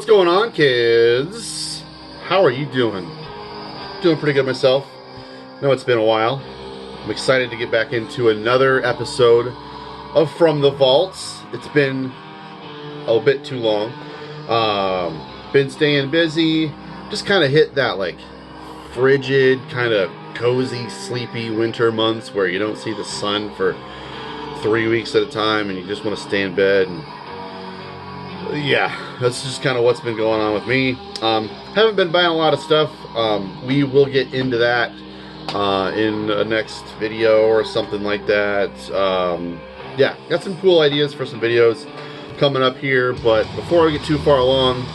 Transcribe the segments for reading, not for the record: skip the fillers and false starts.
What's going on, kids? How are you doing? Doing pretty good myself. I know it's been a while. I'm excited to get back into another episode of From the Vaults. It's been a bit too long. Been staying busy. Just kind of hit that like frigid, kind of cozy, sleepy winter months where you don't see the sun for 3 weeks at a time and you just want to stay in bed. And yeah, that's just kind of what's been going on with me. Haven't been buying a lot of stuff. We will get into that in a next video or something like that. Yeah, got some cool ideas for some videos coming up here, but before I get too far along,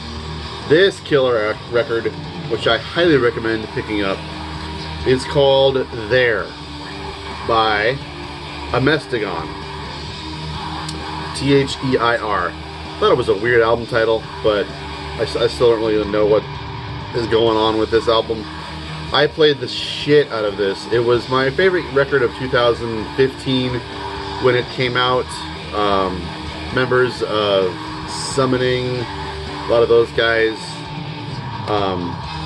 this killer record, which I highly recommend picking up, is called There by Amestigon. T-H-E-I-R. Thought it was a weird album title, but I still don't really know what is going on with this album. I played the shit out of this. It was my favorite record of 2015 when it came out. Members of Summoning, a lot of those guys,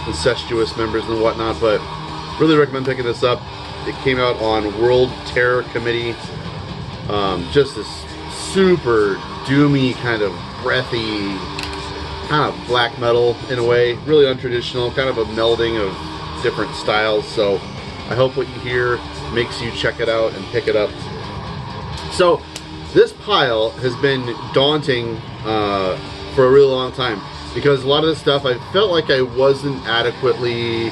incestuous members and whatnot, but really recommend picking this up. It came out on World Terror Committee. Just this super doomy, kind of breathy, kind of black metal in a way. Really untraditional, kind of a melding of different styles. So I hope what you hear makes you check it out and pick it up. So this pile has been daunting for a really long time because a lot of this stuff I felt like I wasn't adequately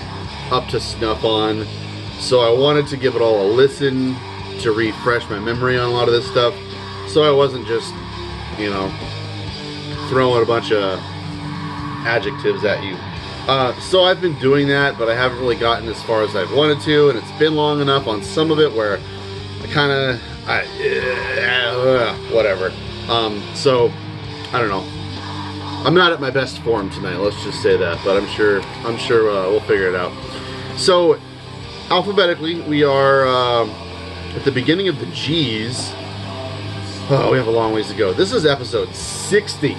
up to snuff on. So I wanted to give it all a listen to refresh my memory on a lot of this stuff. So I wasn't just, you know, throwing a bunch of adjectives at you. So I've been doing that, but I haven't really gotten as far as I've wanted to, and it's been long enough on some of it where I kind of, whatever. So I don't know. I'm not at my best form tonight. Let's just say that, but I'm sure we'll figure it out. So alphabetically, we are at the beginning of the G's. Oh, we have a long ways to go. This is episode 60,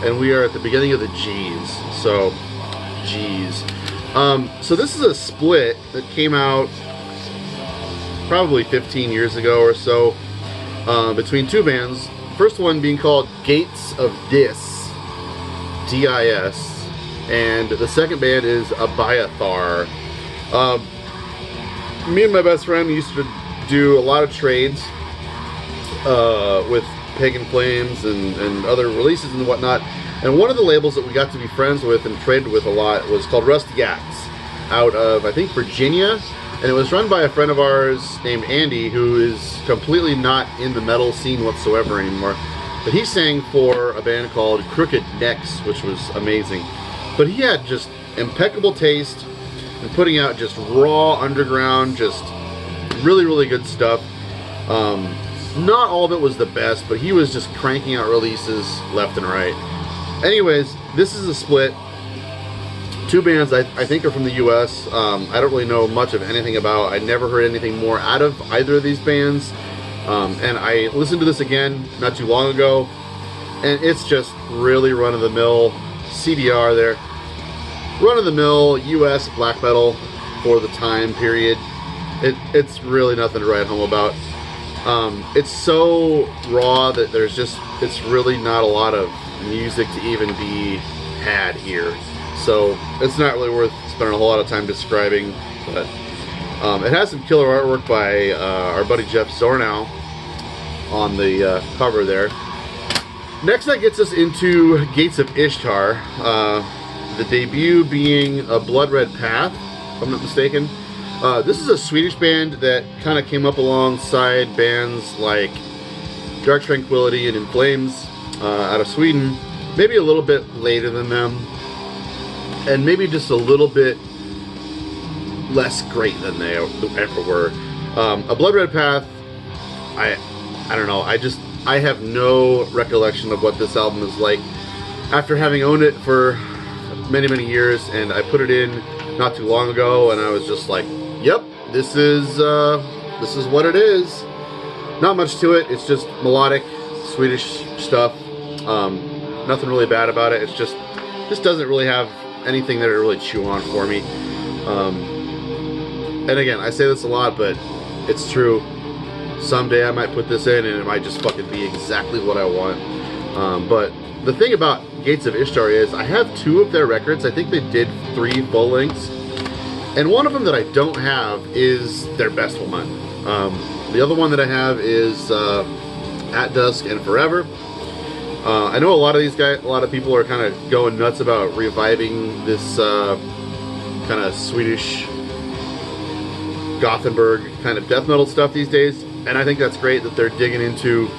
and we are at the beginning of the G's. So, G's. So this is a split that came out probably 15 years ago or so between two bands. First one being called Gates of Dis, D-I-S, and the second band is Buyeth. Me and my best friend used to do a lot of trades with Pagan Flames and other releases and whatnot. And one of the labels that we got to be friends with and traded with a lot was called Rusty Axe, out of, I think, Virginia. And it was run by a friend of ours named Andy, who is completely not in the metal scene whatsoever anymore. But he sang for a band called Crooked Necks, which was amazing. But he had just impeccable taste and putting out just raw underground, just really, really good stuff. Not all of it was the best, but he was just cranking out releases left and right. Anyways, this is a split. Two bands I think are from the US. I don't really know much of anything about. I never heard anything more out of either of these bands. And I listened to this again not too long ago, and it's just really run-of-the-mill CDR there. Run-of-the-mill US black metal for the time period. It's really nothing to write home about. It's so raw that it's really not a lot of music to even be had here. So it's not really worth spending a whole lot of time describing, but it has some killer artwork by our buddy Jeff Zornow on the cover there. Next, that gets us into Gates of Ishtar, the debut being a Blood Red Path, if I'm not mistaken. This is a Swedish band that kind of came up alongside bands like Dark Tranquility and In Flames out of Sweden, maybe a little bit later than them, and maybe just a little bit less great than they ever were. A Blood Red Path, I don't know, I have no recollection of what this album is like. After having owned it for many, many years, and I put it in not too long ago, and I was just like, yep, this is what it is. Not much to it. It's just melodic Swedish stuff. Nothing really bad about it. It's just just doesn't really have anything that it really chew on for me. And again, I say this a lot, but it's true. Someday I might put this in and it might just fucking be exactly what I want. But the thing about Gates of Ishtar is I have 2 of their records. I think they did 3 full lengths. And one of them that I don't have is their best one. The other one that I have is At Dusk and Forever. I know a lot of people are kind of going nuts about reviving this kind of Swedish Gothenburg kind of death metal stuff these days, and I think that's great that they're digging into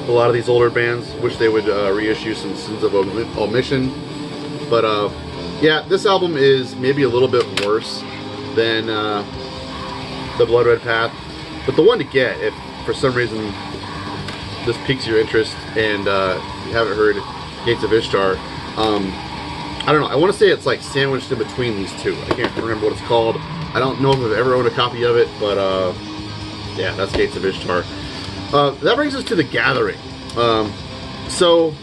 a lot of these older bands. Wish they would reissue some Sins of Omission, but yeah, this album is maybe a little bit worse than the Blood Red Path, but the one to get if for some reason this piques your interest and you haven't heard Gates of Ishtar. I don't know, I want to say it's like sandwiched in between these 2. I can't remember what it's called. I don't know if I've ever owned a copy of it, but yeah, that's Gates of Ishtar. That brings us to The Gathering. So,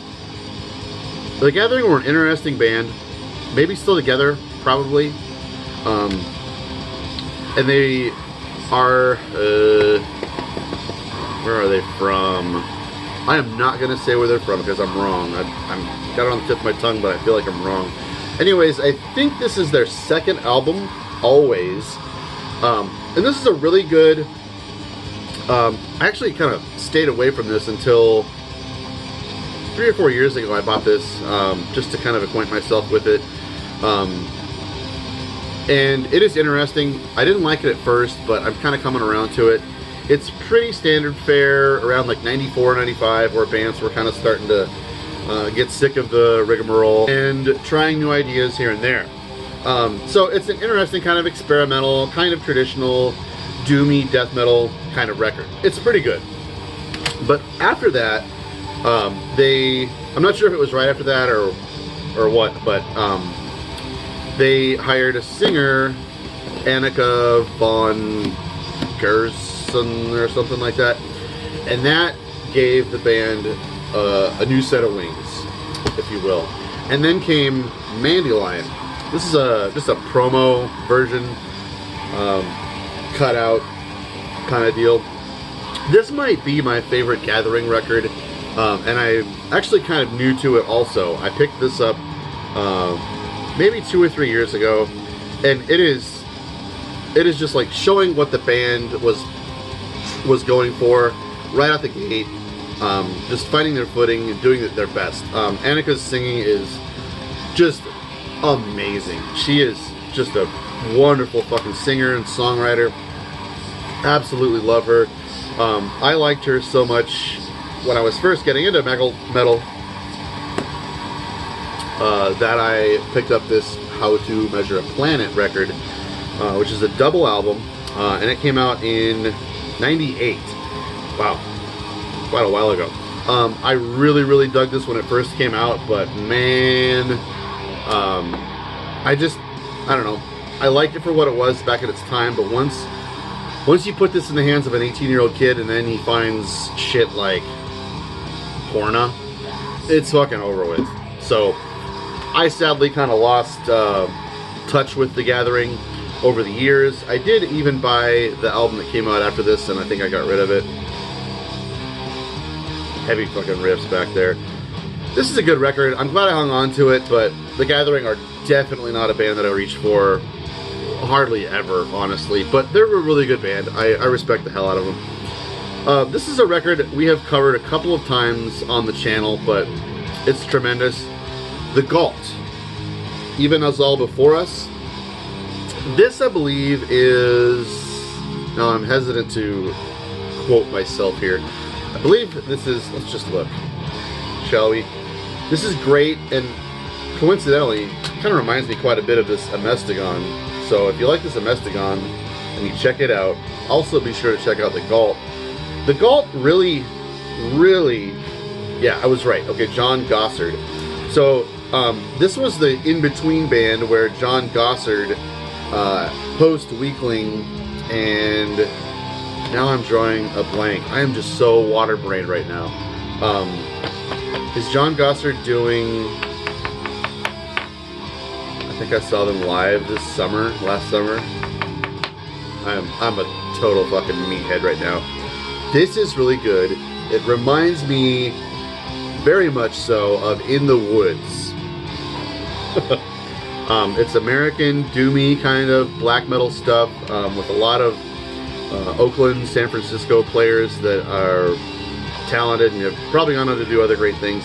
The Gathering were an interesting band. Maybe still together, probably. And they are, where are they from? I am not going to say where they're from because I'm wrong. I'm got it on the tip of my tongue, but I feel like I'm wrong. Anyways, I think this is their 2nd album, Always. And this is a really good, I actually kind of stayed away from this until 3 or 4 years ago. I bought this just to kind of acquaint myself with it. And it is interesting. I didn't like it at first, but I'm kind of coming around to it. It's pretty standard fare around like 94, 95, where bands were kind of starting to get sick of the rigmarole and trying new ideas here and there. So it's an interesting kind of experimental, kind of traditional, doomy death metal kind of record. It's pretty good. But after that, I'm not sure if it was right after that or what, but they hired a singer, Annika von Gerson or something like that, and that gave the band a new set of wings, if you will. And then came Mandelion. This is just a promo version, cut out kind of deal. This might be my favorite Gathering record, and I'm actually kind of new to it also. I picked this up maybe 2 or 3 years ago, and it is just like showing what the band was going for right out the gate, just finding their footing and doing their best. Annika's singing is just amazing. She is just a wonderful fucking singer and songwriter. Absolutely love her. I liked her so much when I was first getting into metal that I picked up this How to Measure a Planet record, which is a double album, and it came out in '98. Wow, quite a while ago. I really dug this when it first came out, but man, I don't know. I liked it for what it was back at its time, but once you put this in the hands of an 18-year-old kid and then he finds shit like Porna, it's fucking over with. So I sadly kind of lost touch with The Gathering over the years. I did even buy the album that came out after this, and I think I got rid of it. Heavy fucking riffs back there. This is a good record. I'm glad I hung on to it, but The Gathering are definitely not a band that I reach for hardly ever, honestly. But they're a really good band. I respect the hell out of them. This is a record we have covered a couple of times on the channel, but it's tremendous. The GALT, Even As All Before Us. This, I believe, is... Now, I'm hesitant to quote myself here. I believe this is... Let's just look, shall we? This is great, and coincidentally, kind of reminds me quite a bit of this Amestigon. So if you like this Amestigon, and you check it out, also be sure to check out the GALT. The GALT really... Yeah, I was right. Okay, John Gossard. So, this was the in-between band where John Gossard post-Weakling, and now I'm drawing a blank. I am just so water-brained right now. Is John Gossard doing I think I saw them live this summer, last summer. I'm a total fucking meathead right now. This is really good. It reminds me very much so of In the Woods. It's American doomy kind of black metal stuff with a lot of Oakland, San Francisco players that are talented and have probably gone on to do other great things.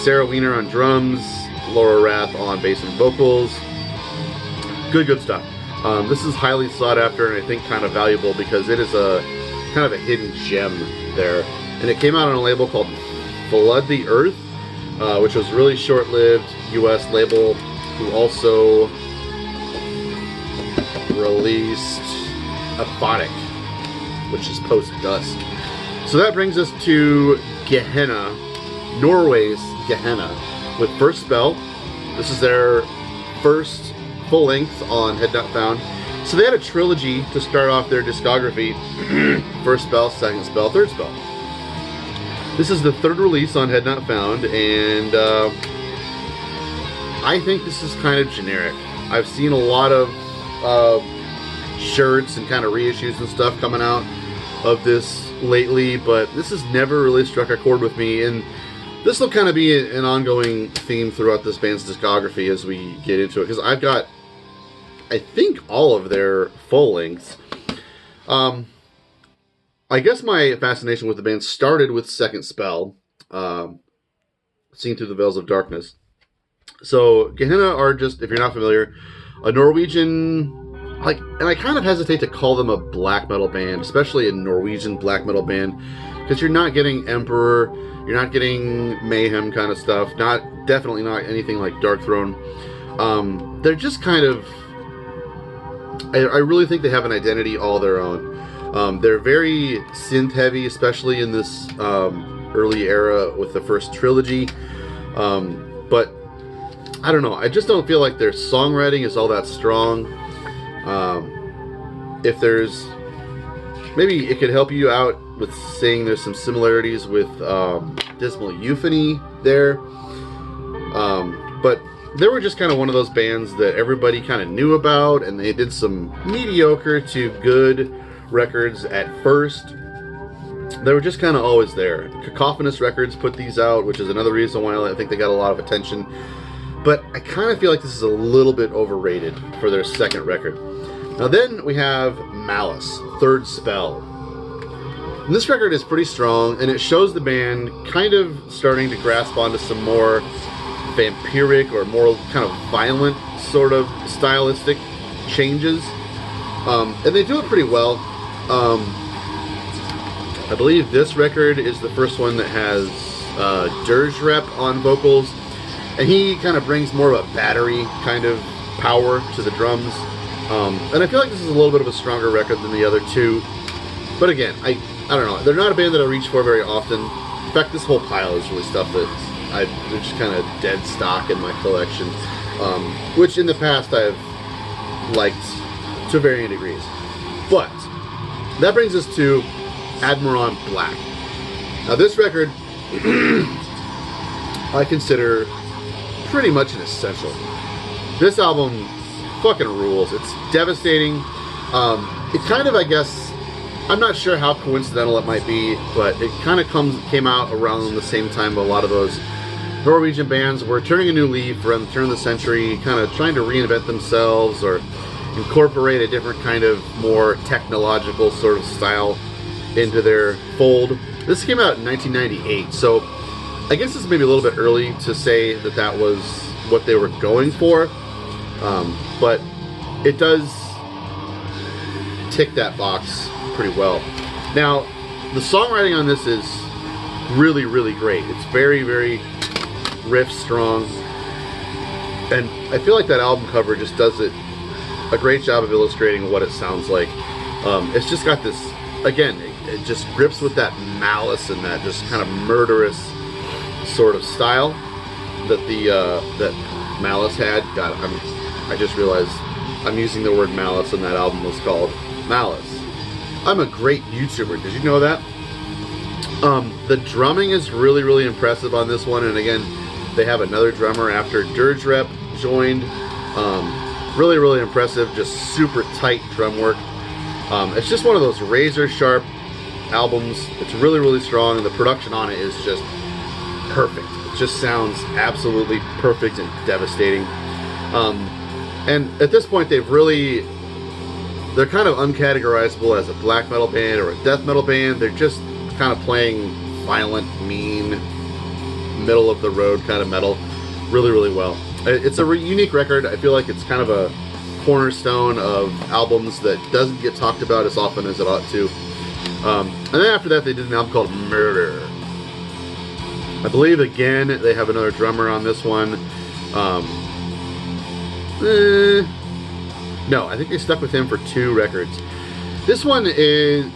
Sarah Wiener on drums, Laura Rath on bass and vocals. Good stuff. This is highly sought after and I think kind of valuable because it is a kind of a hidden gem there. And it came out on a label called Flood the Earth, which was really short-lived US label, who also released Aphotic, which is post-dusk. So that brings us to Gehenna, Norway's Gehenna, with First Spell. This is their first full length on Head Not Found. So they had a trilogy to start off their discography. First Spell, Second Spell, Third Spell. This is the third release on Head Not Found, and I think this is kind of generic. I've seen a lot of shirts and kind of reissues and stuff coming out of this lately, but this has never really struck a chord with me, and this will kind of be an ongoing theme throughout this band's discography as we get into it, because I've got, I think, all of their full lengths. I guess my fascination with the band started with Second Spell, Seen Through the Veils of Darkness. So Gehenna are just, if you're not familiar, a Norwegian, and I kind of hesitate to call them a black metal band, especially a Norwegian black metal band, because you're not getting Emperor, you're not getting Mayhem kind of stuff, definitely not anything like Darkthrone. They're just kind of, I really think they have an identity all their own. They're very synth heavy, especially in this early era with the first trilogy. But I don't know, I just don't feel like their songwriting is all that strong. If there's, maybe it could help you out with saying there's some similarities with Dismal Euphony there. But they were just kind of one of those bands that everybody kind of knew about, and they did some mediocre to good records at first. They were just kind of always there. Cacophonous Records put these out, which is another reason why I think they got a lot of attention. But I kind of feel like this is a little bit overrated for their second record. Now then we have Malice, Third Spell. And this record is pretty strong, and it shows the band kind of starting to grasp onto some more vampiric or more kind of violent sort of stylistic changes. And they do it pretty well. I believe this record is the first one that has Dirge Rep on vocals, and he kind of brings more of a battery kind of power to the drums. And I feel like this is a little bit of a stronger record than the other two. But again, I don't know. They're not a band that I reach for very often. In fact, this whole pile is really stuff that they're just kind of dead stock in my collection, which in the past I've liked to varying degrees. But that brings us to Adren Black. Now this record I consider pretty much an essential. This album fucking rules. It's devastating. It kind of, I guess, I'm not sure how coincidental it might be, but it kind of came out around the same time a lot of those Norwegian bands were turning a new leaf around the turn of the century, kind of trying to reinvent themselves or incorporate a different kind of more technological sort of style into their fold. This came out in 1998, so I guess it's maybe a little bit early to say that that was what they were going for, but it does tick that box pretty well. Now, the songwriting on this is really, really great. It's very, very riff strong, and I feel like that album cover just does a great job of illustrating what it sounds like. It's just got this, again, it just grips with that malice and that just kind of murderous sort of style that that Malice had. God, I just realized I'm using the word malice, and that album was called Malice. I'm a great YouTuber. Did you know that? The drumming is really, really impressive on this one, and again, they have another drummer after Dirge Rep joined. Really, really impressive. Just super tight drum work. It's just one of those razor sharp albums. It's really, really strong, and the production on it is just perfect. It just sounds absolutely perfect and devastating. And at this point, they're kind of uncategorizable as a black metal band or a death metal band. They're just kind of playing violent, mean, middle of the road kind of metal really, really well. It's a unique record. I feel like it's kind of a cornerstone of albums that doesn't get talked about as often as it ought to. And then after that, they did an album called Murder. I believe, again, they have another drummer on this one. No, I think they stuck with him for 2 records. This one is,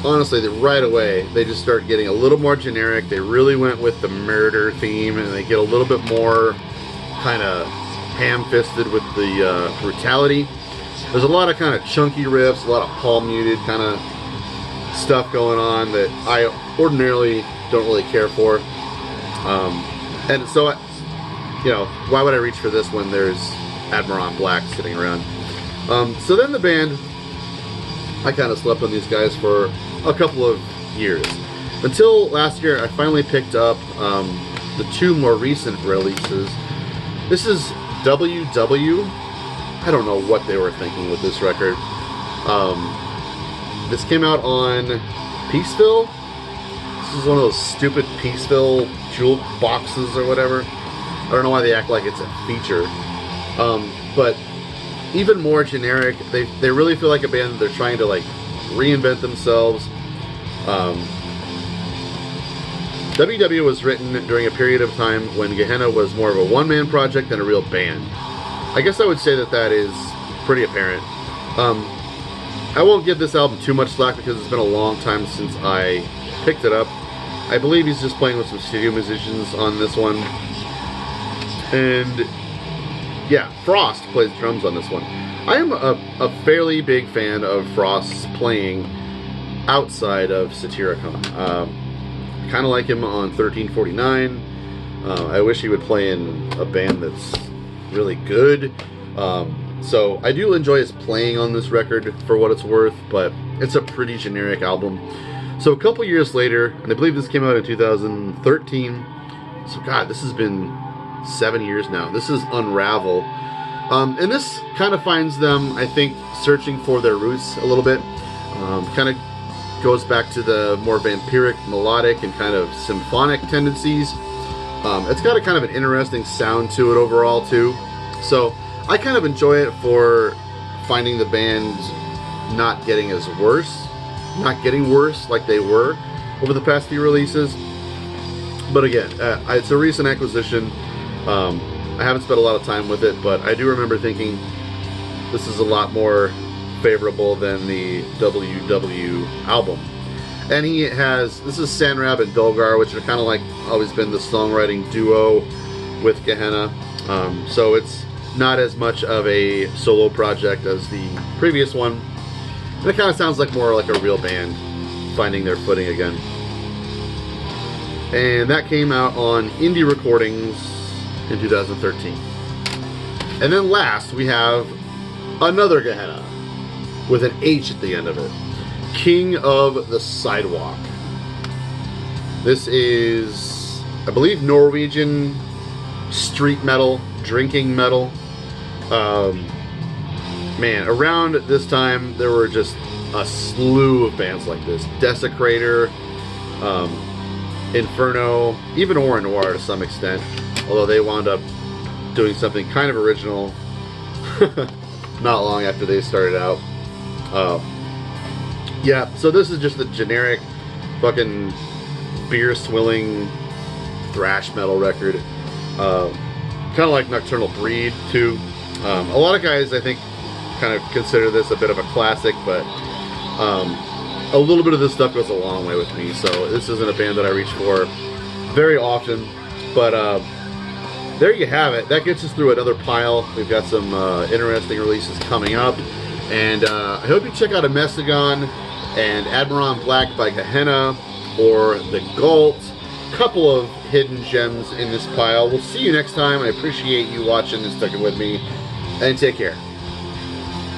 honestly, right away, they just start getting a little more generic. They really went with the murder theme, and they get a little bit more kind of ham-fisted with the brutality. There's a lot of kind of chunky riffs, a lot of palm muted kind of stuff going on that I ordinarily don't really care for. And so, you know, why would I reach for this when there's Adren Black sitting around? So then the band, I kind of slept on these guys for a couple of years. Until last year, I finally picked up the 2 more recent releases. This is WW. I don't know what they were thinking with this record. This came out on Peaceville. This is one of those stupid Peaceville jewel boxes or whatever. I don't know why they act like it's a feature. But even more generic, they really feel like a band that they're trying to like reinvent themselves. WW was written during a period of time when Gehenna was more of a one-man project than a real band. I guess I would say that is pretty apparent. I won't give this album too much slack because it's been a long time since I picked it up. I believe he's just playing with some studio musicians on this one. And yeah, Frost plays drums on this one. I am a fairly big fan of Frost's playing outside of Satyricon. Kind of like him on 1349. I wish he would play in a band that's really good. So I do enjoy his playing on this record for what it's worth, but it's a pretty generic album. So a couple years later, and I believe this came out in 2013. So God, this has been 7 years now. This is Unravel. And this kind of finds them, I think, searching for their roots a little bit. Kind of goes back to the more vampiric, melodic, and kind of symphonic tendencies. It's got a kind of an interesting sound to it overall, too. So I kind of enjoy it for finding the band not getting worse like they were over the past few releases. But again, it's a recent acquisition. I haven't spent a lot of time with it, but I do remember thinking this is a lot more favorable than the WW album. And this is Sanrab and Dolgar, which are kind of like always been the songwriting duo with Gehenna. So it's not as much of a solo project as the previous one. And it kind of sounds like more like a real band finding their footing again. And that came out on Indie Recordings in 2013. And then last we have another Gehenna with an H at the end of it. King of the Sidewalk. This is, I believe, Norwegian street metal, drinking metal. Man, around this time there were just a slew of bands like this. Desecrator, Inferno, even Ora Noir to some extent, although they wound up doing something kind of original not long after they started out. Yeah, so this is just the generic fucking beer-swilling thrash metal record. Kind of like Nocturnal Breed, too. A lot of guys, I think, kind of consider this a bit of a classic, but a little bit of this stuff goes a long way with me, so this isn't a band that I reach for very often. But there you have it. That gets us through another pile. We've got some interesting releases coming up, and I hope you check out Amestigon and Adren Black by Gehenna, or the GALT, couple of hidden gems in this pile. We'll see you next time. I appreciate you watching and sticking with me, and take care.